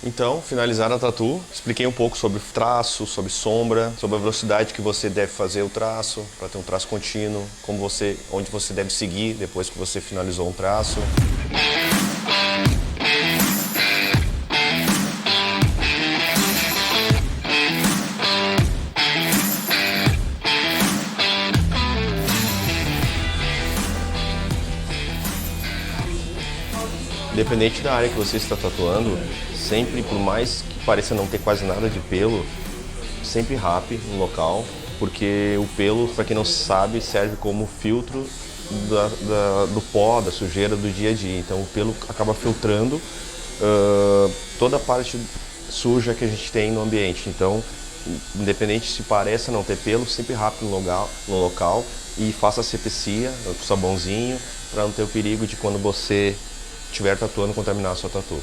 Então, finalizar a tatu, expliquei um pouco sobre traço, sobre sombra, sobre a velocidade que você deve fazer o traço, para ter um traço contínuo, onde você deve seguir depois que você finalizou um traço. Independente da área que você está tatuando, sempre, por mais que pareça não ter quase nada de pelo, sempre rape no local, porque o pelo, para quem não sabe, serve como filtro do pó, da sujeira do dia a dia. Então o pelo acaba filtrando toda a parte suja que a gente tem no ambiente. Então, independente se pareça não ter pelo, sempre rape no local e faça asepsia com sabãozinho, para não ter o perigo de quando você estiver tatuando contaminar a sua tatu.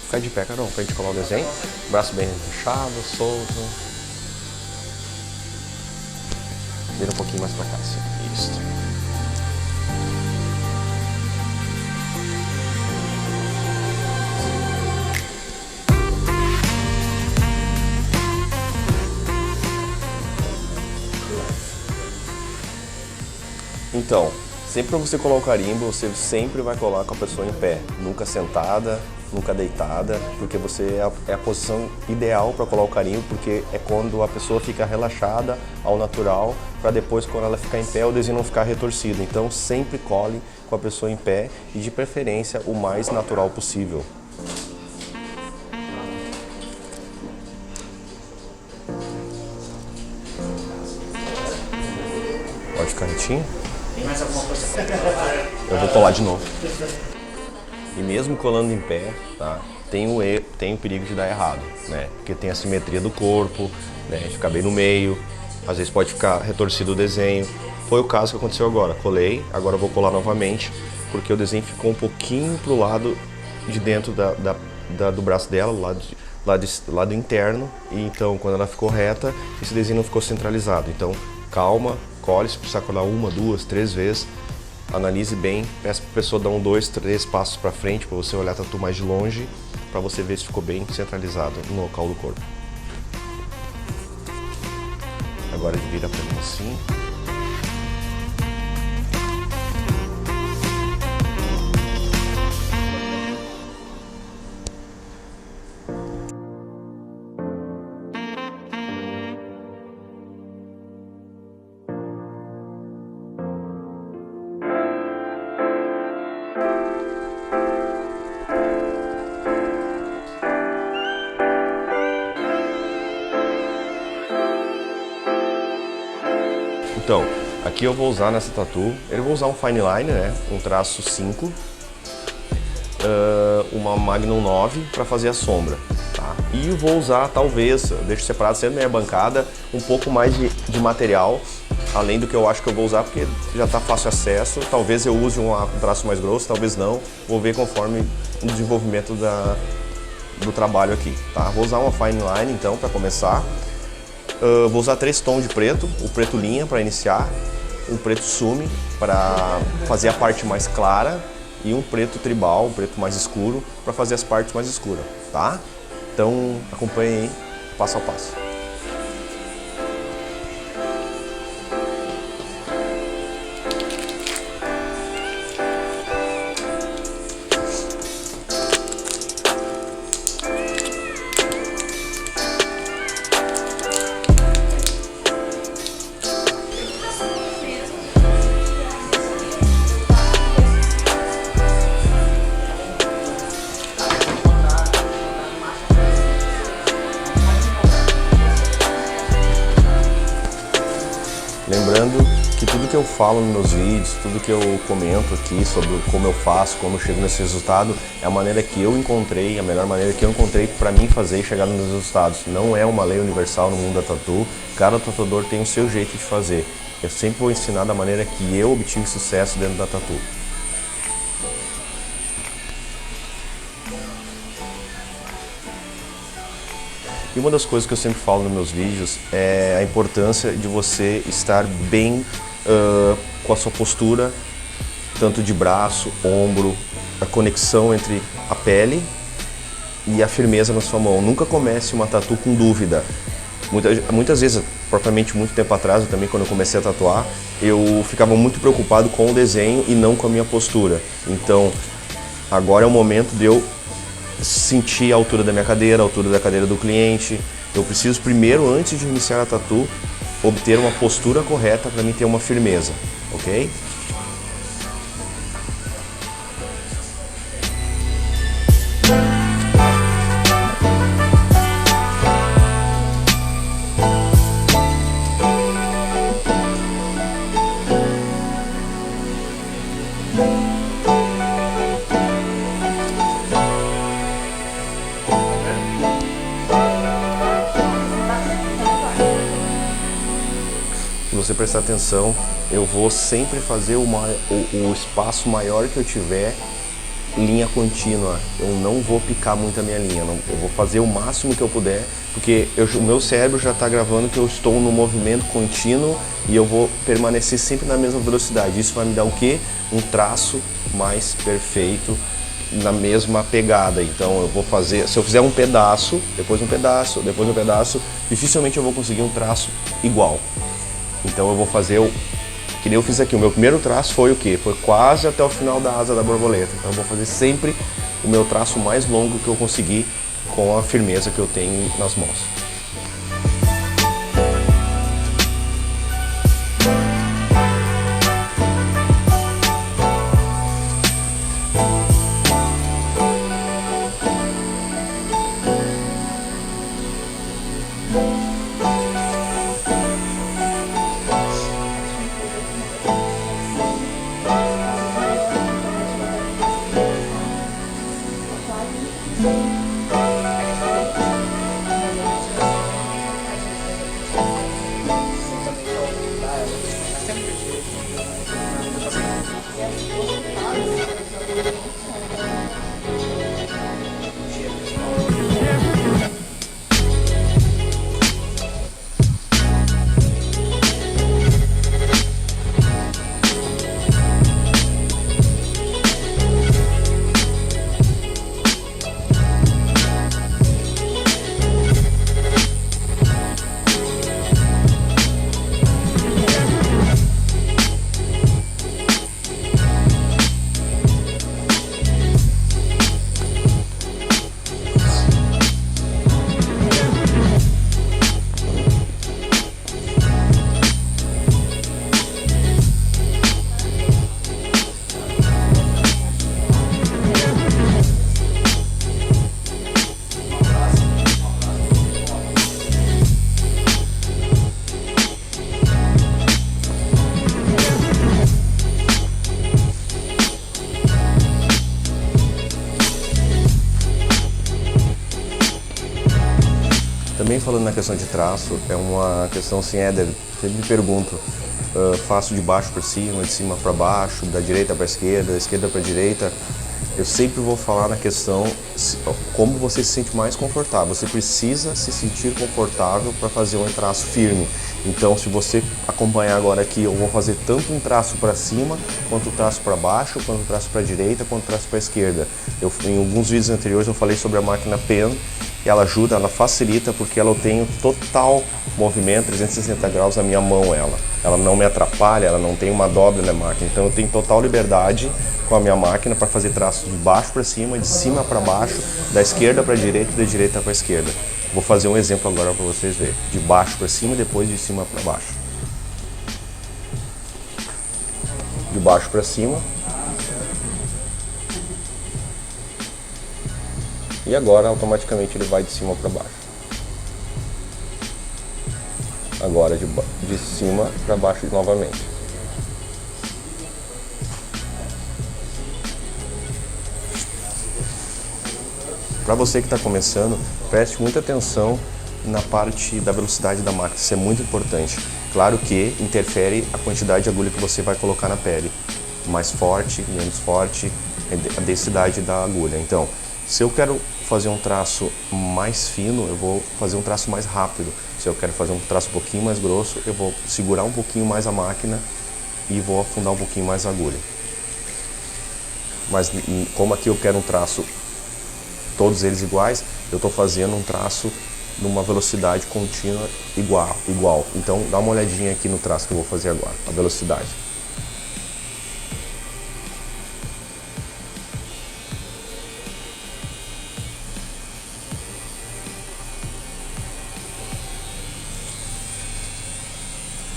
Ficar de pé, Carol, pra gente colar o desenho. Braço bem fechado, solto. Vira um pouquinho mais pra cá, assim. Isso. Então, sempre que você colar o carimbo, você sempre vai colar com a pessoa em pé, nunca sentada, nunca deitada, porque você é a posição ideal para colar o carimbo, porque é quando a pessoa fica relaxada ao natural, para depois, quando ela ficar em pé, o desenho não ficar retorcido. Então, sempre cole com a pessoa em pé e, de preferência, o mais natural possível. Pode ficar retinho. Eu vou colar de novo. E mesmo colando em pé, tá, tem o perigo de dar errado, né? Porque tem a simetria do corpo, né? Ficar bem no meio, às vezes pode ficar retorcido o desenho. Foi o caso que aconteceu agora. Colei, agora eu vou colar novamente, porque o desenho ficou um pouquinho pro lado de dentro do braço dela, lado interno. E então, quando ela ficou reta, esse desenho não ficou centralizado. Então, calma, cole, se precisar colar 1, 2, 3 vezes. Analise bem, peça para a pessoa dar 1, 2, 3 passos para frente para você olhar a tatu mais de longe, para você ver se ficou bem centralizado no local do corpo. Agora ele vira para mim assim. Então, aqui eu vou usar nessa tatu, eu vou usar um fine line, né, um traço 5, uma Magnum 9 para fazer a sombra, tá? E eu vou usar, talvez, deixo separado, sendo meia bancada, um pouco mais de material, além do que eu acho que eu vou usar, porque já está fácil acesso. Talvez eu use um traço mais grosso, talvez não, vou ver conforme o desenvolvimento do trabalho aqui, tá? Vou usar uma fine line, então, para começar. Vou usar 3 tons de preto, o preto linha para iniciar, um preto sume para fazer a parte mais clara e um preto tribal, um preto mais escuro, para fazer as partes mais escuras, tá? Então acompanhem aí, passo a passo. que eu falo nos meus vídeos, tudo que eu comento aqui sobre como eu faço, como eu chego nesse resultado, é a maneira que eu encontrei, a melhor maneira que eu encontrei para mim fazer e chegar nos resultados. Não é uma lei universal no mundo da tatu, cada tatuador tem o seu jeito de fazer. Eu sempre vou ensinar da maneira que eu obtive sucesso dentro da tatu. E uma das coisas que eu sempre falo nos meus vídeos é a importância de você estar bem com a sua postura, tanto de braço, ombro, a conexão entre a pele e a firmeza na sua mão. Nunca comece uma tatu com dúvida. Muitas vezes, propriamente muito tempo atrás, eu também quando eu comecei a tatuar, eu ficava muito preocupado com o desenho e não com a minha postura. Então, agora é o momento de eu sentir a altura da minha cadeira, a altura da cadeira do cliente. Eu preciso primeiro, antes de iniciar a tatu, obter uma postura correta para mim ter uma firmeza, ok? Se você prestar atenção, eu vou sempre fazer o espaço maior que eu tiver linha contínua. Eu não vou picar muito a minha linha, eu vou fazer o máximo que eu puder, porque o meu cérebro já está gravando que eu estou no movimento contínuo e eu vou permanecer sempre na mesma velocidade. Isso vai me dar o quê? Um traço mais perfeito, na mesma pegada. Então eu vou fazer, se eu fizer um pedaço, depois um pedaço, depois um pedaço, dificilmente eu vou conseguir um traço igual. Então eu vou fazer que nem eu fiz aqui. O meu primeiro traço foi o quê? Foi quase até o final da asa da borboleta. Então eu vou fazer sempre o meu traço mais longo que eu conseguir com a firmeza que eu tenho nas mãos. Também falando na questão de traço, é uma questão assim, Éder, sempre me pergunto, faço de baixo para cima, de cima para baixo, da direita para esquerda, da esquerda para direita. Eu sempre vou falar na questão como você se sente mais confortável. Você precisa se sentir confortável para fazer um traço firme. Então, se você acompanhar agora aqui, eu vou fazer tanto um traço para cima, quanto um traço para baixo, quanto um traço para a direita, quanto um traço para a esquerda. Em alguns vídeos anteriores eu falei sobre a máquina Pen. Ela ajuda, ela facilita porque ela tem total movimento 360 graus na minha mão. Ela não me atrapalha, ela não tem uma dobra na máquina. Então eu tenho total liberdade com a minha máquina para fazer traços de baixo para cima, de cima para baixo, da esquerda para a direita e da direita para a esquerda. Vou fazer um exemplo agora para vocês verem. De baixo para cima e depois de cima para baixo. De baixo para cima. E agora automaticamente ele vai de cima para baixo. Agora de cima para baixo novamente. Para você que está começando, preste muita atenção na parte da velocidade da máquina, isso é muito importante. Claro que interfere a quantidade de agulha que você vai colocar na pele, mais forte, menos forte, a densidade da agulha. Então, se eu quero fazer um traço mais fino, eu vou fazer um traço mais rápido. Se eu quero fazer um traço um pouquinho mais grosso, eu vou segurar um pouquinho mais a máquina e vou afundar um pouquinho mais a agulha. Mas como aqui eu quero um traço, todos eles iguais, eu estou fazendo um traço numa velocidade contínua igual. Então dá uma olhadinha aqui no traço que eu vou fazer agora, a velocidade.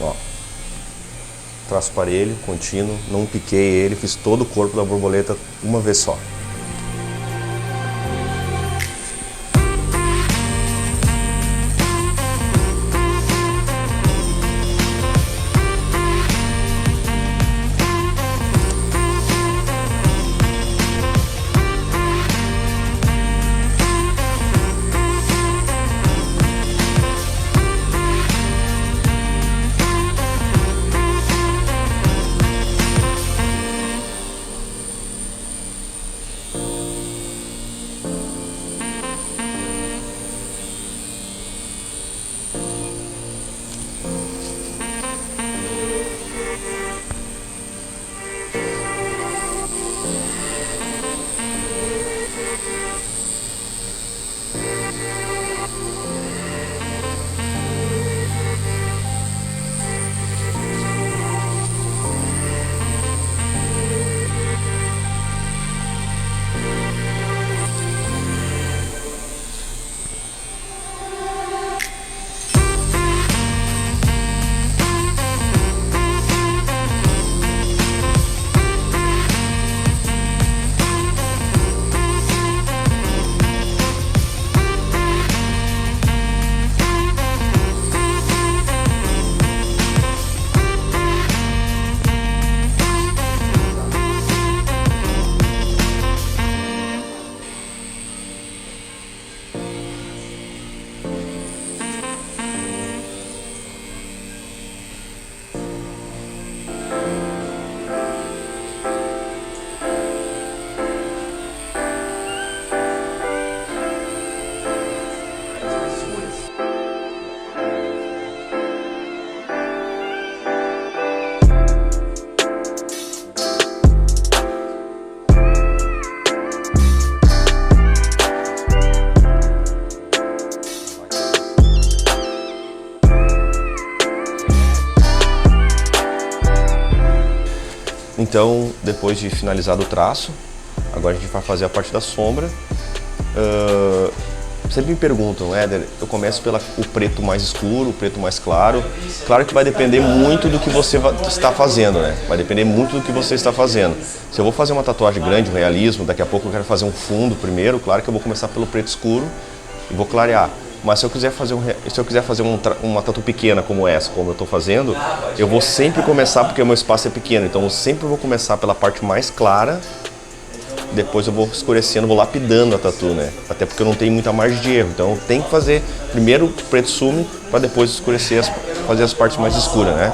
Ó, traço parelho, contínuo, não piquei ele, fiz todo o corpo da borboleta uma vez só. Então, depois de finalizado o traço, agora a gente vai fazer a parte da sombra. Sempre me perguntam, Éder, eu começo pelo preto mais escuro, o preto mais claro. Claro que vai depender muito do que você está fazendo, né? Vai depender muito do que você está fazendo. Se eu vou fazer uma tatuagem grande, um realismo, daqui a pouco eu quero fazer um fundo primeiro, claro que eu vou começar pelo preto escuro e vou clarear. Mas se eu quiser fazer uma tatu pequena como essa, como eu estou fazendo, eu vou sempre começar, porque o meu espaço é pequeno, então eu sempre vou começar pela parte mais clara, depois eu vou escurecendo, vou lapidando a tatu, né? Até porque eu não tenho muita margem de erro, então tem que fazer primeiro o preto sumo para depois escurecer, fazer as partes mais escuras, né?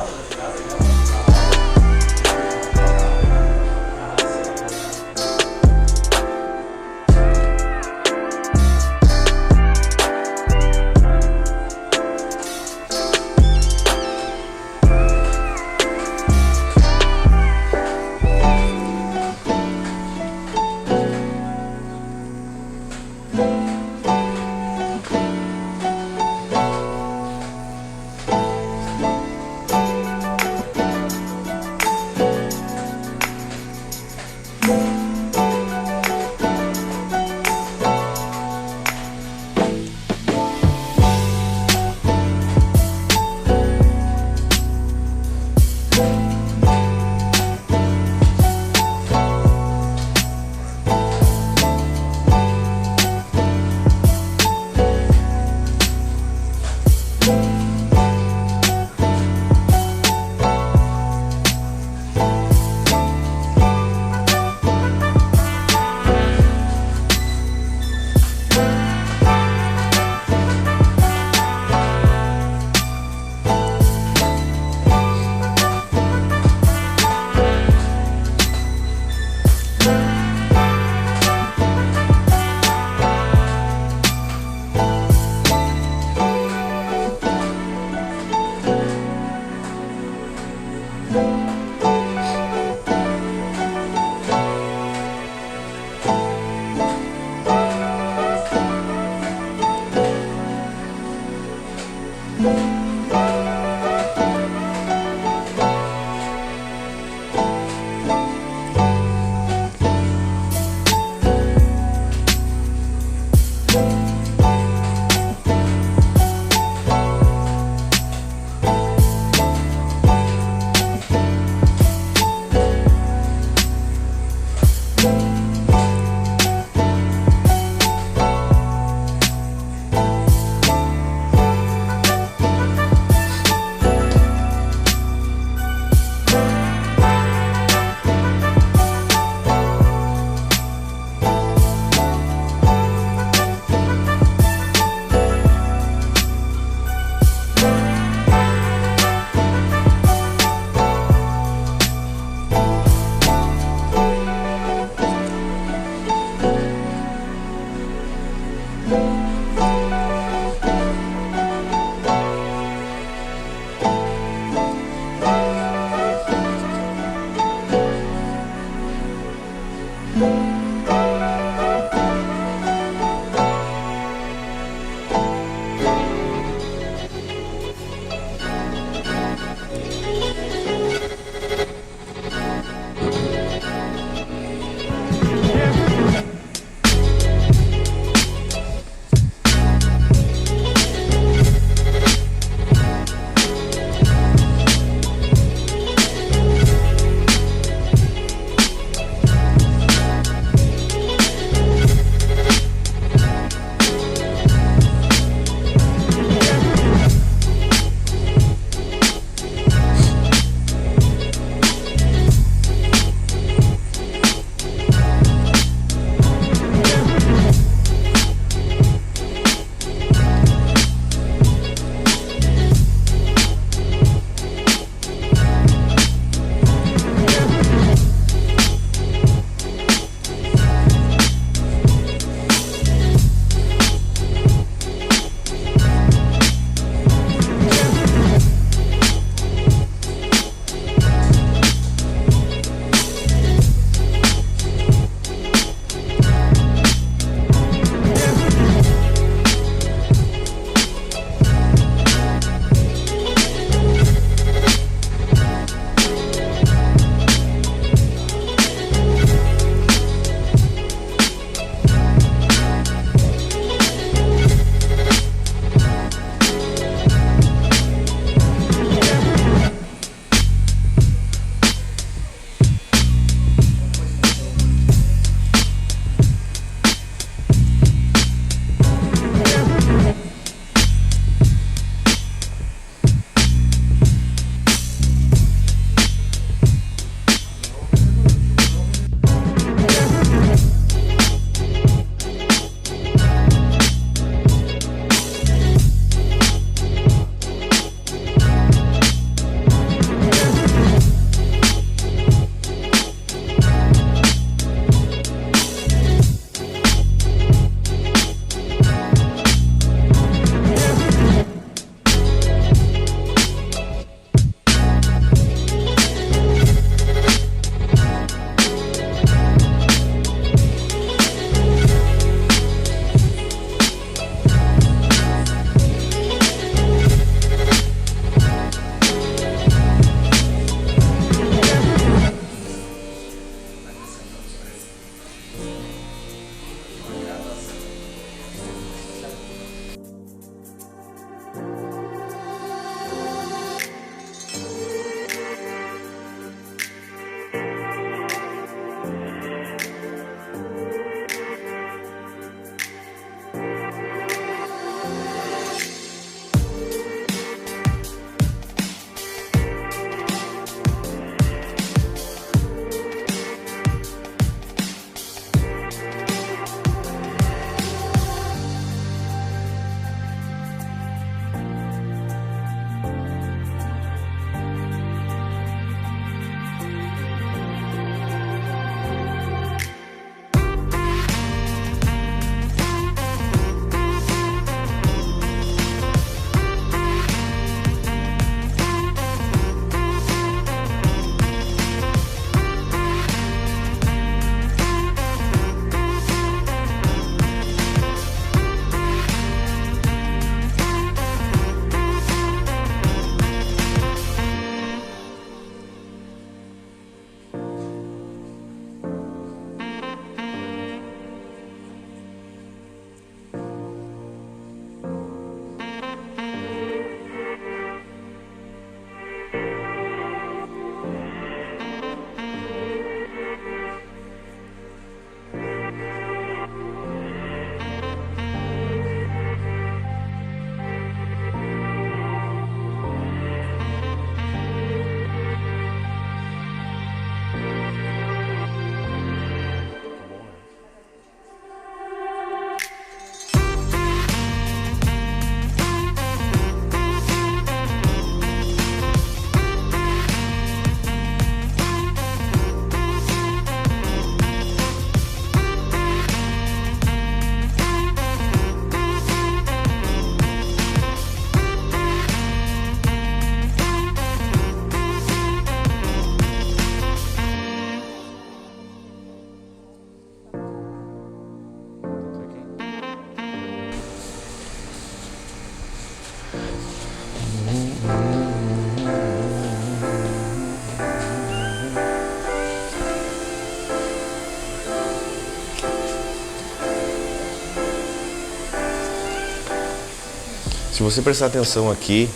Se você prestar atenção aqui,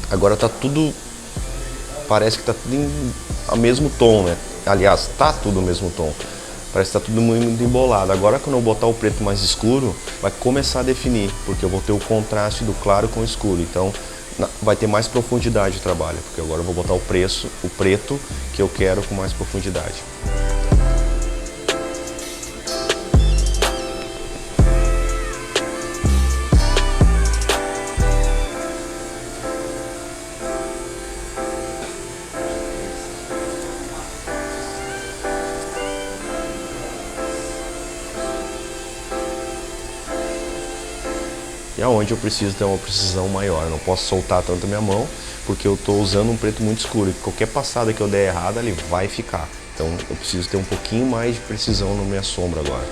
agora tá tudo, parece que tá tudo ao mesmo tom, né? Aliás, tá tudo no mesmo tom. Parece que tá tudo muito embolado. Agora quando eu botar o preto mais escuro, vai começar a definir, porque eu vou ter o contraste do claro com o escuro. Então vai ter mais profundidade de trabalho, porque agora eu vou botar o preto que eu quero com mais profundidade. E aonde eu preciso ter uma precisão maior, eu não posso soltar tanto a minha mão, porque eu estou usando um preto muito escuro, e qualquer passada que eu der errada, ele vai ficar. Então eu preciso ter um pouquinho mais de precisão na minha sombra agora.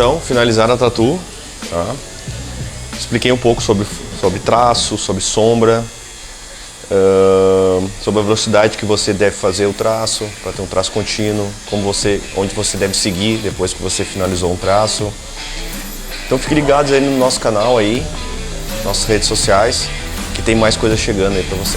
então finalizar a tatu, tá? Expliquei um pouco sobre traço, sobre sombra, sobre a velocidade que você deve fazer o traço, para ter um traço contínuo, onde você deve seguir depois que você finalizou um traço. Então fiquem ligados aí no nosso canal aí, nossas redes sociais, que tem mais coisa chegando aí para você.